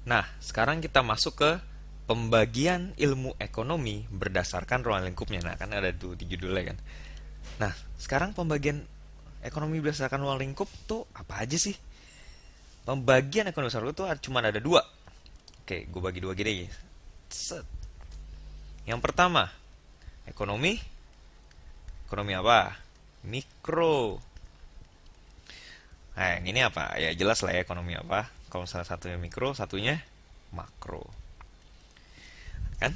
Nah, sekarang kita masuk ke pembagian ilmu ekonomi berdasarkan ruang lingkupnya. Nah, kan ada tuh di judulnya kan. Nah, sekarang pembagian ekonomi berdasarkan ruang lingkup tuh apa aja sih? Pembagian ekonomi berdasarkan ruang lingkup tuh cuma ada dua. Oke, gue bagi dua gini. Set. Yang pertama, ekonomi. Ekonomi apa? Mikro. Nah, yang ini apa? Ya jelas lah ya ekonomi apa. Kalau salah satunya mikro, satunya makro. Kan?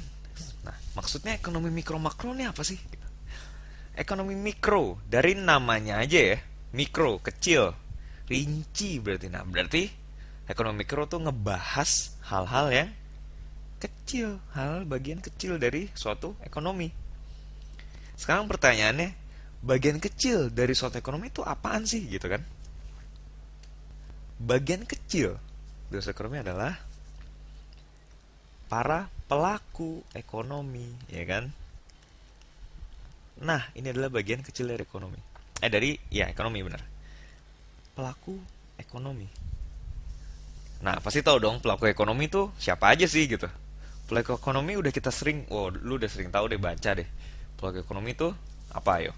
Nah, maksudnya ekonomi mikro makro ini apa sih? Ekonomi mikro, dari namanya aja ya. Mikro, kecil. Rinci berarti. Nah, berarti ekonomi mikro tuh ngebahas hal-hal yang kecil. Hal bagian kecil dari suatu ekonomi. Sekarang pertanyaannya, bagian kecil dari suatu ekonomi itu apaan sih gitu kan? Bagian kecil dari suatu ekonomi adalah para pelaku ekonomi, ya kan? Nah, ini adalah bagian kecil dari ekonomi. Dari ya ekonomi benar. Pelaku ekonomi. Nah, pasti tahu dong pelaku ekonomi itu siapa aja sih gitu. Pelaku ekonomi udah kita sering, oh lu udah sering tahu deh baca deh. Pelaku ekonomi itu apa ayo?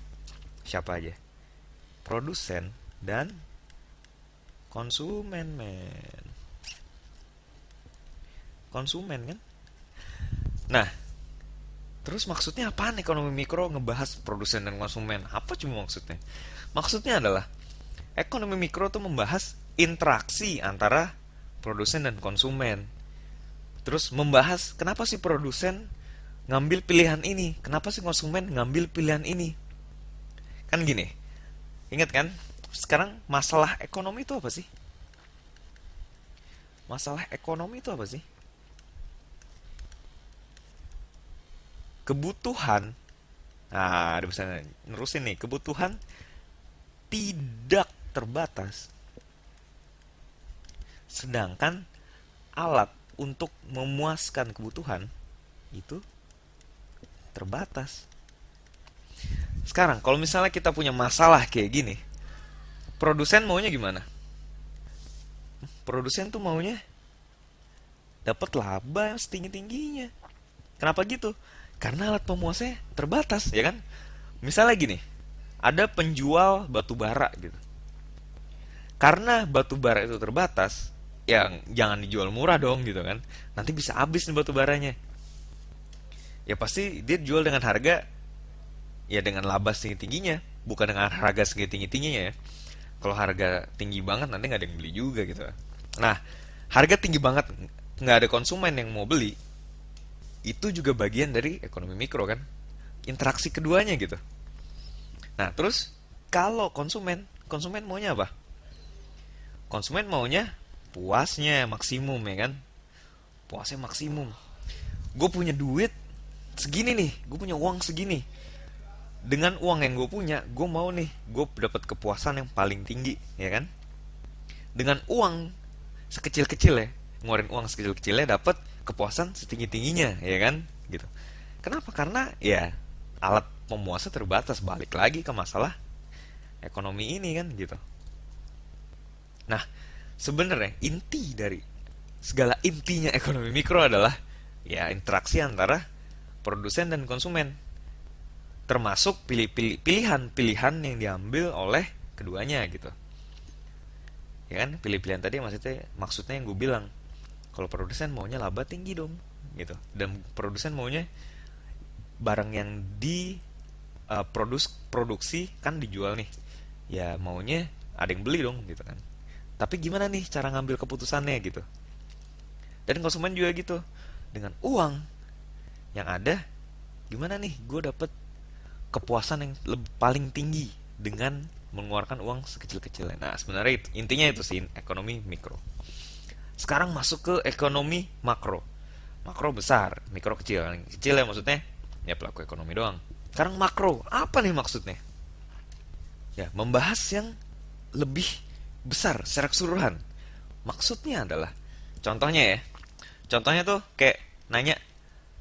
Siapa aja? Produsen dan konsumen men. Konsumen kan? Nah, terus maksudnya apaan ekonomi mikro ngebahas produsen dan konsumen? Apa cuma maksudnya? Maksudnya adalah ekonomi mikro tuh membahas interaksi antara produsen dan konsumen. Terus membahas kenapa sih produsen ngambil pilihan ini, kenapa sih konsumen ngambil pilihan ini. Kan gini, ingat kan? Sekarang masalah ekonomi itu apa sih? Masalah ekonomi itu apa sih? Kebutuhan. Nah, ada bisa nerusin nih, kebutuhan tidak terbatas. Sedangkan alat untuk memuaskan kebutuhan itu terbatas. Sekarang, kalau misalnya kita punya masalah kayak gini, produsen maunya gimana? Produsen tuh maunya dapat laba yang setinggi-tingginya. Kenapa gitu? Karena alat pemuasnya terbatas, ya kan? Misalnya gini, ada penjual batu bara gitu. Karena batu bara itu terbatas, yang jangan dijual murah dong gitu kan. Nanti bisa habis nih batu baranya. Ya pasti dia jual dengan harga ya dengan laba setinggi-tingginya, bukan dengan harga setinggi-tingginya ya. Kalau harga tinggi banget nanti nggak ada yang beli juga gitu. Nah, harga tinggi banget nggak ada konsumen yang mau beli, itu juga bagian dari ekonomi mikro kan. Interaksi keduanya gitu. Nah, terus kalau konsumen maunya apa? Konsumen maunya puasnya maksimum ya kan. Puasnya maksimum. Gue punya duit segini nih, gue punya uang segini. Dengan uang yang gue punya, gue mau nih, gue dapat kepuasan yang paling tinggi, ya kan? Dengan uang sekecil-kecil ya, ngeluarin uang sekecil-kecilnya dapat kepuasan setinggi-tingginya, ya kan? Gitu. Kenapa? Karena ya alat pemuasnya terbatas. Balik lagi ke masalah ekonomi ini kan gitu. Nah, sebenarnya inti dari segala intinya ekonomi mikro adalah ya interaksi antara produsen dan konsumen, termasuk pilihan-pilihan yang diambil oleh keduanya gitu. Ya kan, pilih-pilihan tadi maksudnya yang gue bilang. Kalau produsen maunya laba tinggi dong gitu. Dan produsen maunya barang yang di produksi kan dijual nih. Ya maunya ada yang beli dong gitu kan. Tapi gimana nih cara ngambil keputusannya gitu. Dan konsumen juga gitu. Dengan uang yang ada, gimana nih gue dapet kepuasan yang paling tinggi dengan mengeluarkan uang sekecil-kecilnya. Nah, sebenarnya intinya itu sih ekonomi mikro. Sekarang masuk ke ekonomi makro. Makro besar, mikro kecil. Yang kecil ya maksudnya ya pelaku ekonomi doang. Sekarang makro, apa nih maksudnya? Ya, membahas yang lebih besar secara keseluruhan. Maksudnya adalah contohnya ya. Contohnya tuh kayak nanya,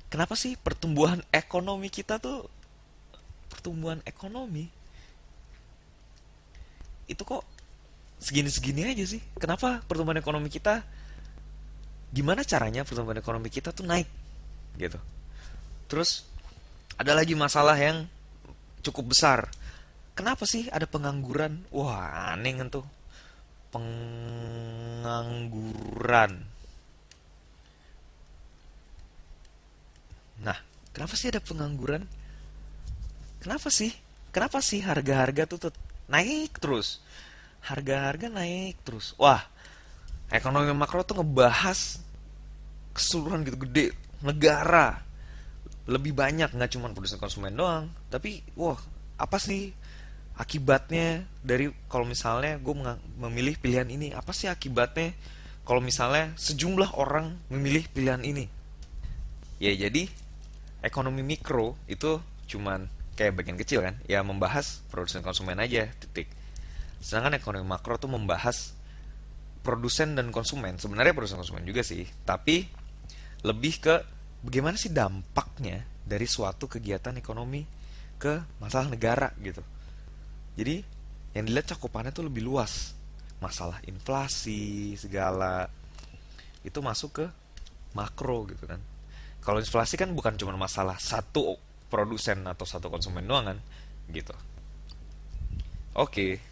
kenapa sih pertumbuhan ekonomi kita tuh pertumbuhan ekonomi itu kok segini-segini aja sih? Kenapa pertumbuhan ekonomi kita gimana caranya pertumbuhan ekonomi kita tuh naik gitu. Terus ada lagi masalah yang cukup besar. Kenapa sih ada pengangguran? Wah, aneh kan tuh. Pengangguran. Nah, kenapa sih ada pengangguran? Kenapa sih? Kenapa sih harga-harga tuh naik terus? Harga-harga naik terus. Wah, ekonomi makro tuh ngebahas keseluruhan gitu gede negara, lebih banyak, nggak cuma produsen konsumen doang, tapi wah, apa sih akibatnya dari kalau misalnya gue memilih pilihan ini, apa sih akibatnya kalau misalnya sejumlah orang memilih pilihan ini. Ya jadi ekonomi mikro itu cuman kayak bagian kecil kan, ya membahas produsen konsumen aja, titik. Sedangkan ekonomi makro tuh membahas produsen dan konsumen, sebenarnya produsen konsumen juga sih, tapi lebih ke bagaimana sih dampaknya dari suatu kegiatan ekonomi ke masalah negara gitu. Jadi yang dilihat cakupannya tuh lebih luas. Masalah inflasi segala itu masuk ke makro gitu kan. Kalau inflasi kan bukan cuma masalah satu produsen atau satu konsumen doang kan gitu. Oke,